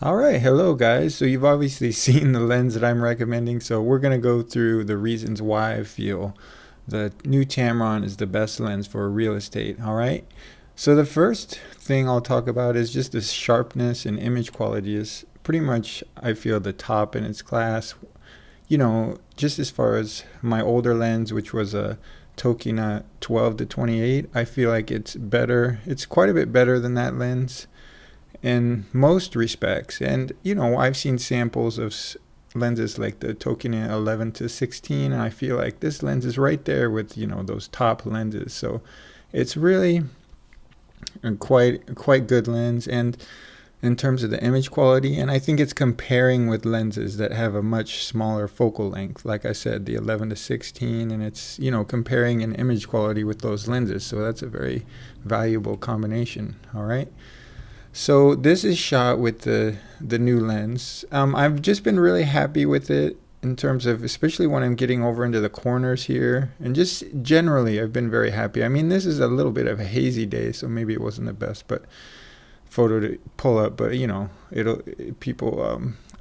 All right, hello guys. So you've obviously seen the lens that I'm recommending, so we're going to go through the reasons why I feel the new Tamron is the best lens for real estate. All right. So the first thing I'll talk about is just the sharpness and image quality is pretty much, I feel, the top in its class. Just as far as my older lens, which was a Tokina 12-28, I feel like it's better. It's quite a bit better than that lens in most respects. And I've seen samples of lenses like the Tokina 11-16, and I feel like this lens is right there with those top lenses. So it's really a quite good lens, and in terms of the image quality, and I think it's comparing with lenses that have a much smaller focal length, like I said, the 11-16, and it's comparing in image quality with those lenses. So that's a very valuable combination. All right. So this is shot with the new lens. I've just been really happy with it in terms of, especially when I'm getting over into the corners here, and just generally I've been very happy. I mean, this is a little bit of a hazy day, so maybe it wasn't the best photo to pull up, but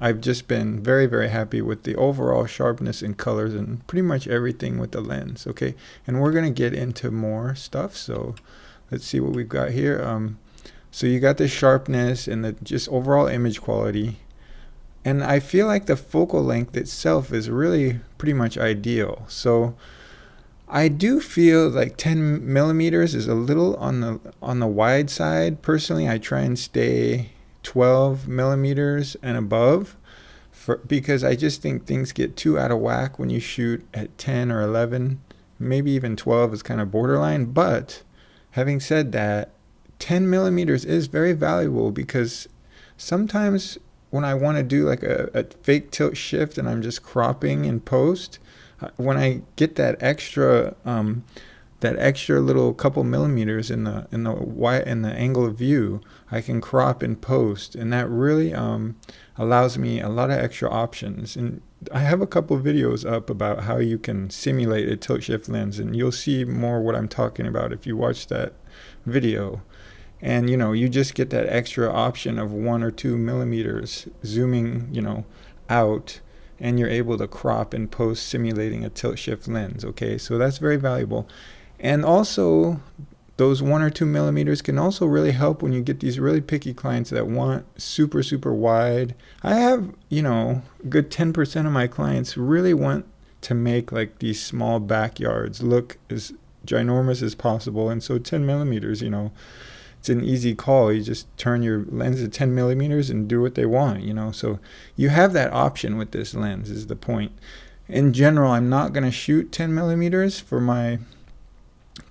I've just been very, very happy with the overall sharpness and colors and pretty much everything with the lens. Okay, and we're gonna get into more stuff, so let's see what we've got here. So you got the sharpness and the just overall image quality. And I feel like the focal length itself is really pretty much ideal. So I do feel like 10 millimeters is a little on the wide side. Personally, I try and stay 12 millimeters and above because I just think things get too out of whack when you shoot at 10 or 11. Maybe even 12 is kind of borderline. But having said that, 10 millimeters is very valuable because sometimes when I want to do like a fake tilt shift and I'm just cropping in post, when I get that extra little couple millimeters in the angle of view, I can crop in post, and that really allows me a lot of extra options. And I have a couple videos up about how you can simulate a tilt shift lens, and you'll see more what I'm talking about if you watch that video. And you just get that extra option of 1 or 2 millimeters zooming out, and you're able to crop and post simulating a tilt shift lens. Okay, so that's very valuable. And also those 1 or 2 millimeters can also really help when you get these really picky clients that want super wide. I have a good 10% of my clients really want to make like these small backyards look as ginormous as possible, and so 10 millimeters it's an easy call. You just turn your lens to 10 millimeters and do what they want, So you have that option with this lens is the point. In general, I'm not going to shoot 10 millimeters for my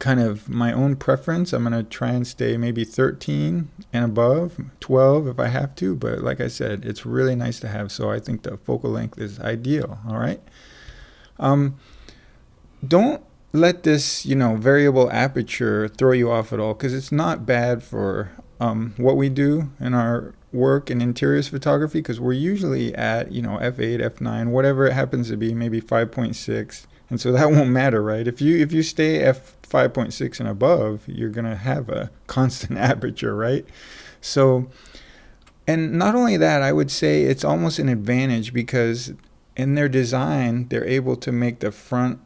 own preference. I'm going to try and stay maybe 13 and above, 12 if I have to. But like I said, it's really nice to have. So I think the focal length is ideal. All right. Don't let this variable aperture throw you off at all, because it's not bad for what we do in our work in interiors photography, because we're usually at f8, f9, whatever it happens to be, maybe 5.6, and so that won't matter, right? If you stay f5.6 and above, you're gonna have a constant aperture, right? So, and not only that, I would say it's almost an advantage because in their design they're able to make the front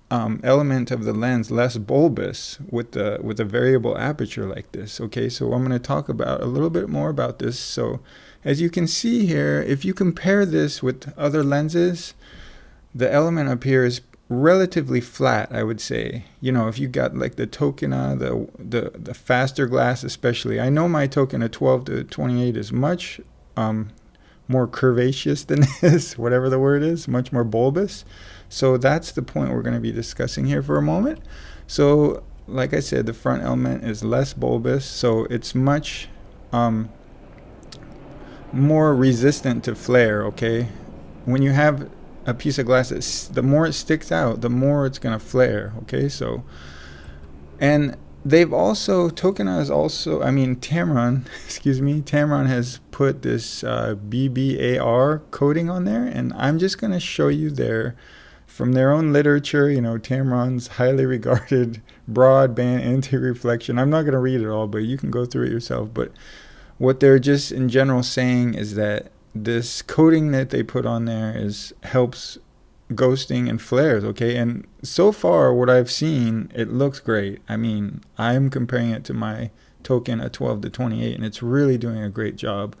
element of the lens less bulbous with a variable aperture like this. Okay, so I'm going to talk about a little bit more about this. So as you can see here, if you compare this with other lenses, the element up here is relatively flat, I would say. If you got like the Tokina, the faster glass especially. I know my Tokina 12-28 is much more curvaceous than this, whatever the word is, much more bulbous. So that's the point we're going to be discussing here for a moment. So like I said, the front element is less bulbous, so it's much more resistant to flare. Okay, when you have a piece of glass, the more it sticks out, the more it's going to flare. Okay, so, and Tamron has put this BBAR coating on there, and I'm just going to show you from their own literature, Tamron's highly regarded broadband anti-reflection. I'm not going to read it all, but you can go through it yourself. But what they're just in general saying is that this coating that they put on there helps ghosting and flares, okay? And so far what I've seen, it looks great. I mean, I'm comparing it to my token at 12-28, and it's really doing a great job.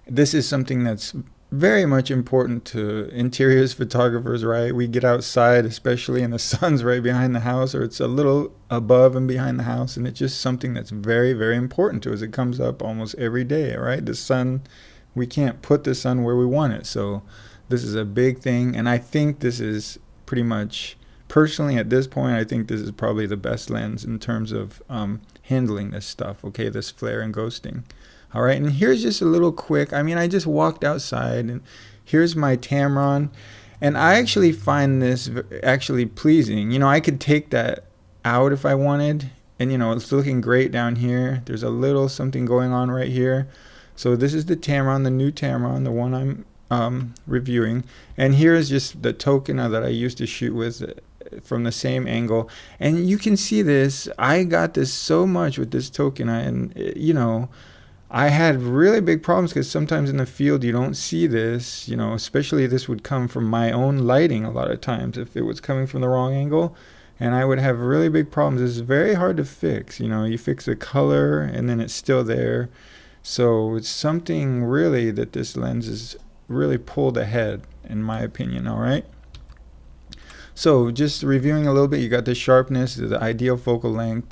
This is something that's very much important to interiors photographers, right? We get outside, especially and the sun's right behind the house, or it's a little above and behind the house, and it's just something that's very, very important to us. It comes up almost every day, right? The sun, we can't put the sun where we want it, so this is a big thing. And I think this is pretty much, personally at this point, I think this is probably the best lens in terms of handling this stuff, okay, this flare and ghosting. All right, and here's just a little quick, I mean, I just walked outside, and here's my Tamron, and I actually find this actually pleasing. You know, I could take that out if I wanted, and you know, it's looking great down here. There's a little something going on right here. So this is the Tamron, the new Tamron, the one I'm reviewing, and here's just the token that I used to shoot with from the same angle. And you can see this, I got this so much with this token, and you know, I had really big problems because sometimes in the field you don't see this, you know, especially this would come from my own lighting a lot of times if it was coming from the wrong angle, and I would have really big problems. It's very hard to fix, you know, you fix the color and then it's still there. So it's something really that this lens is really pulled ahead in my opinion. All right. So just reviewing a little bit, you got the sharpness, the ideal focal length,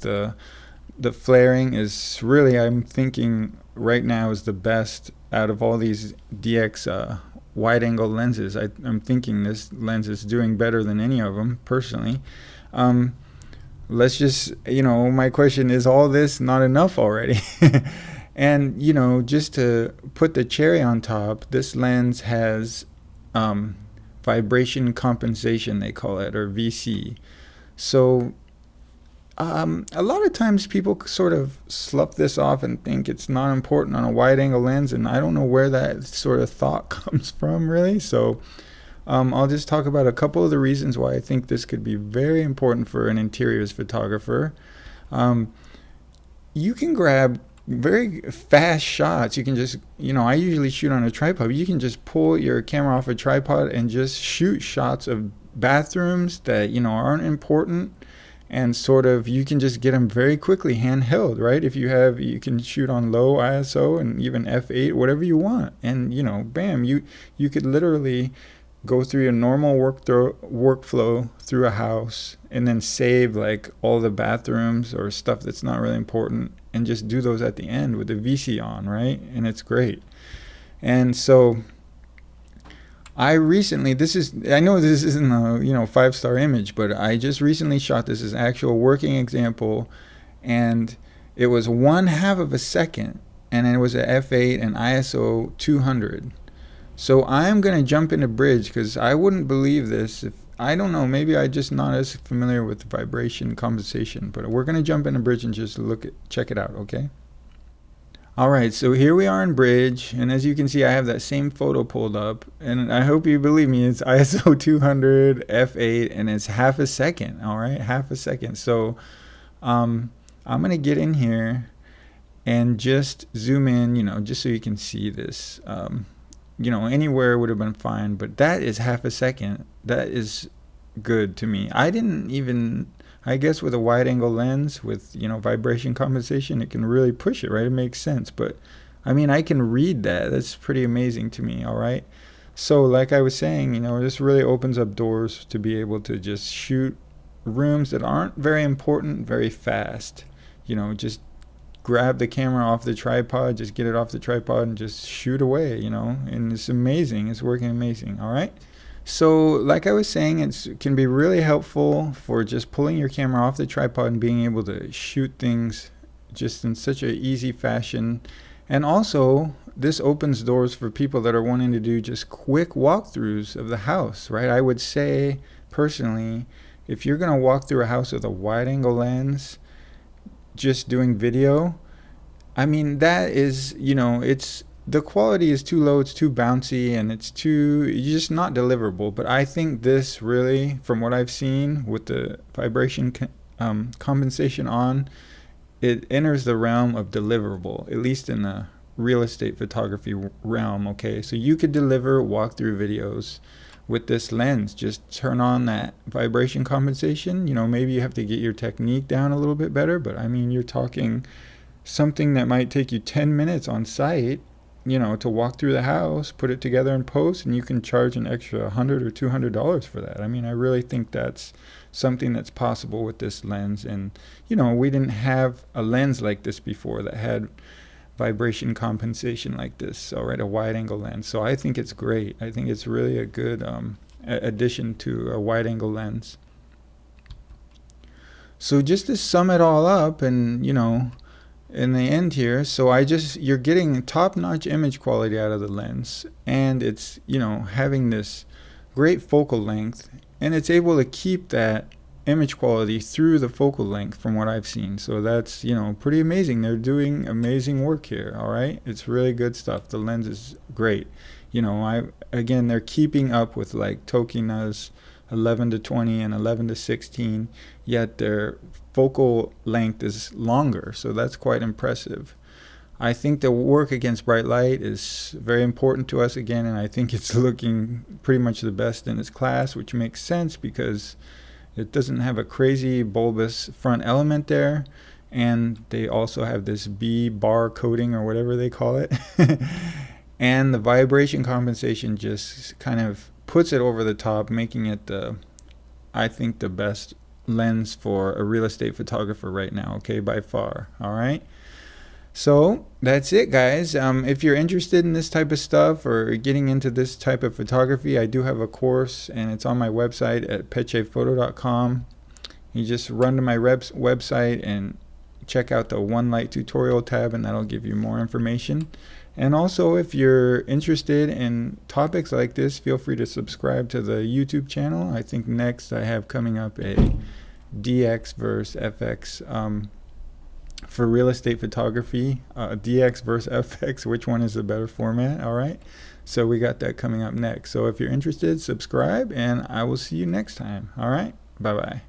the flaring is really, I'm thinking right now, is the best out of all these DX wide angle lenses. I'm thinking this lens is doing better than any of them personally. Let's just, you know, my question is, all this not enough already? And you know, just to put the cherry on top, this lens has vibration compensation, they call it, or VC. So a lot of times people sort of slough this off and think it's not important on a wide angle lens, and I don't know where that sort of thought comes from really. So I'll just talk about a couple of the reasons why I think this could be very important for an interiors photographer. You can grab very fast shots. You can just, you know, I usually shoot on a tripod. You can just pull your camera off a tripod and just shoot shots of bathrooms that, you know, aren't important, and sort of you can just get them very quickly handheld, right? If you have, you can shoot on low ISO and even f8, whatever you want, and you know, bam, you could literally go through your normal workflow through a house and then save like all the bathrooms or stuff that's not really important and just do those at the end with the VC on, right? And it's great. And so I recently, I know this isn't a, you know, 5-star image, but I just recently shot this as actual working example, and it was 1/2 of a second, and it was a f8 and ISO 200. So I'm going to jump into bridge because I wouldn't believe this if, I don't know, maybe I'm just not as familiar with vibration compensation, but we're going to jump into bridge and just check it out, okay? All right, so here we are in bridge, and as you can see, I have that same photo pulled up, and I hope you believe me, it's ISO 200 f8, and it's 1/2 a second. All right, 1/2 a second. So I'm gonna get in here and just zoom in, you know, just so you can see this. You know, anywhere would have been fine, but that is 1/2 a second. That is good to me. I didn't even, I guess with a wide angle lens with, you know, vibration compensation, it can really push it, right? It makes sense. But I mean, I can read that. That's pretty amazing to me. All right. So like I was saying, you know, this really opens up doors to be able to just shoot rooms that aren't very important very fast. You know, just grab the camera off the tripod, just get it off the tripod and just shoot away, you know, and it's amazing. It's working amazing. All right. So like I was saying, it can be really helpful for just pulling your camera off the tripod and being able to shoot things just in such an easy fashion. And also, this opens doors for people that are wanting to do just quick walkthroughs of the house, right? I would say, personally, if you're going to walk through a house with a wide angle lens, just doing video, I mean, that is, you know, it's, the quality is too low, it's too bouncy, and it's just not deliverable. But I think this really, from what I've seen with the vibration compensation on, it enters the realm of deliverable, at least in the real estate photography realm. Okay, so you could deliver walkthrough videos with this lens. Just turn on that vibration compensation. You know, maybe you have to get your technique down a little bit better, but I mean, you're talking something that might take you 10 minutes on site, you know, to walk through the house, put it together in post, and you can charge an extra $100 or $200 for that. I mean, I really think that's something that's possible with this lens. And, you know, we didn't have a lens like this before that had vibration compensation like this, all right, a wide angle lens. So I think it's great. I think it's really a good addition to a wide angle lens. So just to sum it all up, and you know, in the end here, so you're getting top-notch image quality out of the lens, and it's, you know, having this great focal length, and it's able to keep that image quality through the focal length from what I've seen. So that's, you know, pretty amazing. They're doing amazing work here, all right? It's really good stuff. The lens is great. You know, again, they're keeping up with like Tokina's 11-20 and 11-16, yet their focal length is longer, so that's quite impressive. I think the work against bright light is very important to us again, and I think it's looking pretty much the best in its class, which makes sense because it doesn't have a crazy bulbous front element there, and they also have this B bar coating or whatever they call it. And the vibration compensation just kind of puts it over the top, making it I think the best lens for a real estate photographer right now, okay, by far. All right, so that's it, guys. If you're interested in this type of stuff or getting into this type of photography, I do have a course, and it's on my website at petchephoto.com. You just run to my website and check out the One Light tutorial tab, and that'll give you more information. And also, if you're interested in topics like this, feel free to subscribe to the YouTube channel. I think next I have coming up a DX versus FX for real estate photography. DX versus FX, which one is the better format? All right. So we got that coming up next. So if you're interested, subscribe, and I will see you next time. All right. Bye-bye.